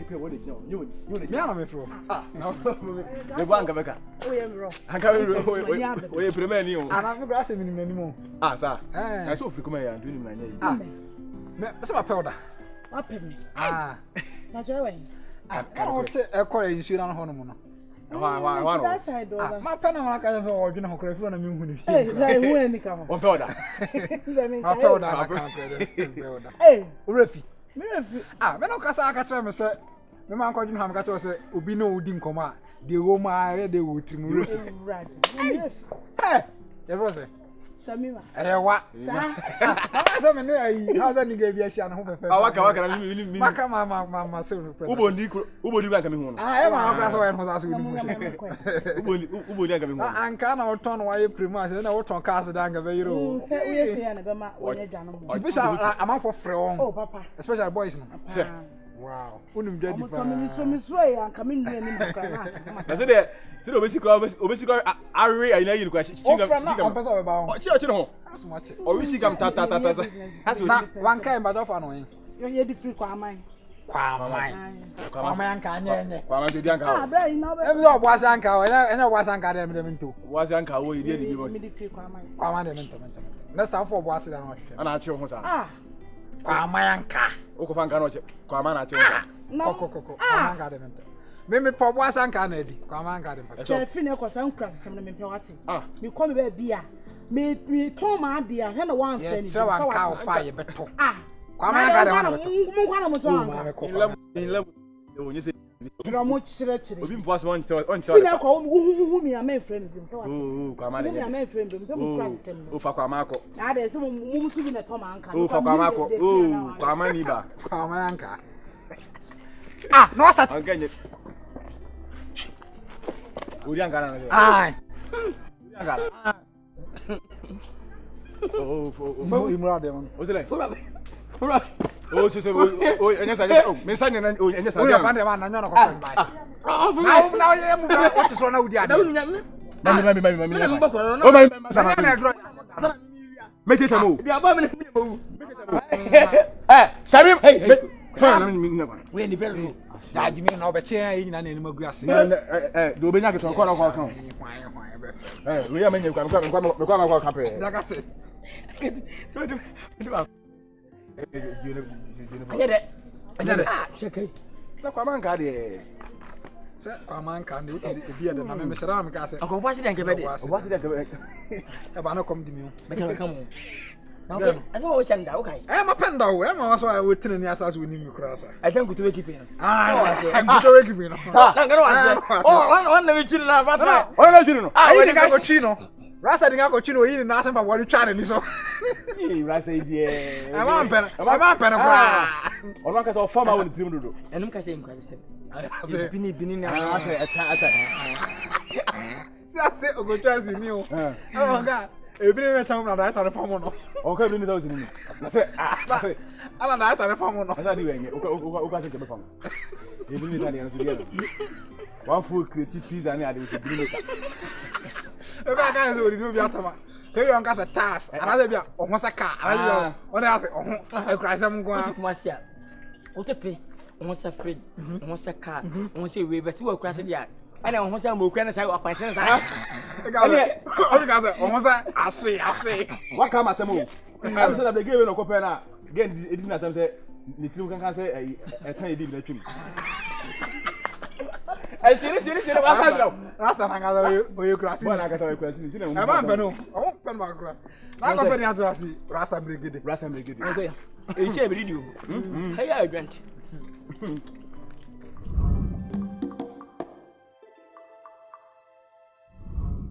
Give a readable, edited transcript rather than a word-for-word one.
pay what you know. Me am me fro. No. The bank beka. Oh, yeah, bro. Anka we premier ni o. Ana me grass me ni mo. Sir. I so fi kuma ya do ni na nya yi. Me se ma powder. What pay me? Na joy. Kana o te e ko insura no ho no mo no. Why? That side over. Ma pa na ma ka so o dwene ho kra fro na me hu ni. Hey, like who any come? On powder. Ma powder na kan powder. Hey, Refi. me refi. Me no kasa aka kire me se me man ko dwene ha me ka to se obi no odi nkomo a de wo ma re de wo trimu refi. Right. You know say Samima. Wa. I say me no ayi. How say ni ga bi ahia no ho fefe. Waka na mi. Maka ma se no pre. Ubodi bank mi hu no. E ma akra so we no so ni mu. Ubodi anka mi hu. Anka na oton wa ye premu ase na oton cars da nga be yiro. Say we say na be ma wonya dwa no mo. Bisa amafo frɛ on. Oh papa. Especially boys no. Wow. Unum jadi pa. Me so e anka me nua ni mo kra na. Na say de obesi kwa arre ayi na yi kwa chinga. On pesa we ba on. Chi no. Aso ma chi. O wi chigam ta. Aso na wan kai ba do fa no yin. Yo ye di free kwa aman. Kwa aman anka anye. Kwa aman di anka. Ah, bra ina be. E bi do bo asa anka o enya bo asa anka de me nto. Wo asa anka wo yi de bi bo. Me di free kwa aman. Kwa aman de me nto. Next time for bo asa da no. Ana achi ho sa. Ah. Kwa aman anka. O ko fa anka no che. Kwa aman na achi ho sa. Koko. Kwa aman anka de me nto. Me po bo asa anka na di. Kwa aman anka de me. Che fi ne ko san kra sem na me pe wate. Ah. Me ko me ba bia. Me to ma de a he na wan fa ni. Se wan ka o fa ye beto. Ah. Kwa aman anka de me beto. Mo kwa na mo to an. In level. O nyi se. Dra mo chire. Obi mpo asa on chire. Fi ne ko hu mi amen friend bi se wate. Kwa aman de. Mi amen friend bi se mo kra sem. O fa kwa aman ko. Na de se mo musu bi na to ma anka. O fa kwa aman ko. Kwa aman ni ba. Kwa aman anka. No start. Anka nye. Uri anka na. Ai. Uri anka. Mo imura de man. O tele. Fura. O se o enya sa me sa nya na o enya sa. O ya fa de man na nyono ko fa bai. Na ye mu na what is wrong with you? Mami. O mami. Sa na dro. Me tete mo. Bi aba me mo. Shabim. Fa na mi na kwa. We ni belo. Da ji mi na obeche ayi nyina na ni magu ase. Do be nya ke ton ko na ko kan. We ya menye kwa kwa kape. Da ka se. So do ba. Anyade. Check. Na kwa man ka de. Se kwa man ka de uti bi de na me shara me ka se. Akọ kwasi den kebe de. O ba se de ke. E ba na kom di mi o. Be ka mo. Okay. Aso wo chanda, okay. Ma penda o, ma waso a wotine ni asase woni mi kura sa. I think we keep in. I'm good to keep in. Na ngaro wase. Oh, one na we chiri na batra. O na chiri no. We ga go chi no. Rasta dinga go chi no yi na asemba wori twa ni so. Rasta idie. Ma pena kura. O na ka so forma woni tim dodo. Enum ka se nkwa se. Bini na Asa ata. Se ogotwa si ni o. Nga ebire na chamu na da ta reform no. O ka bi ni da ozini ni. Na se ala da ta reform no. Asa di wenye. O ka se ke be fam. Ebi ni ta ni so dia. One full creative pizza ni ade so bi ni ta. E ba ka so ri do bi atama. Ke yo nka se task. Ana se bia o ho saka. Ana se o na ase o ho. E kura se mko a. Kuma sia. O te pe. O se fridge. O se car. O se we bet wo kura se dia. Ana o ho se mo kura na sai akwanche sa. O ga se o ho se ase. Wa ka ma se mo. Am se na be game no ko pe na. Game edi na se ni tinu kan se e tan edi na twim. Ai siri wa ka dro. Rasta na ga o ye kura si. Wa na ka sa kura si. E ba mbe no. O pen ba kura. Na ko fe ni ato asi Rasta brigade. Rasta brigade. Okay. E che be radio. Hey, I grant.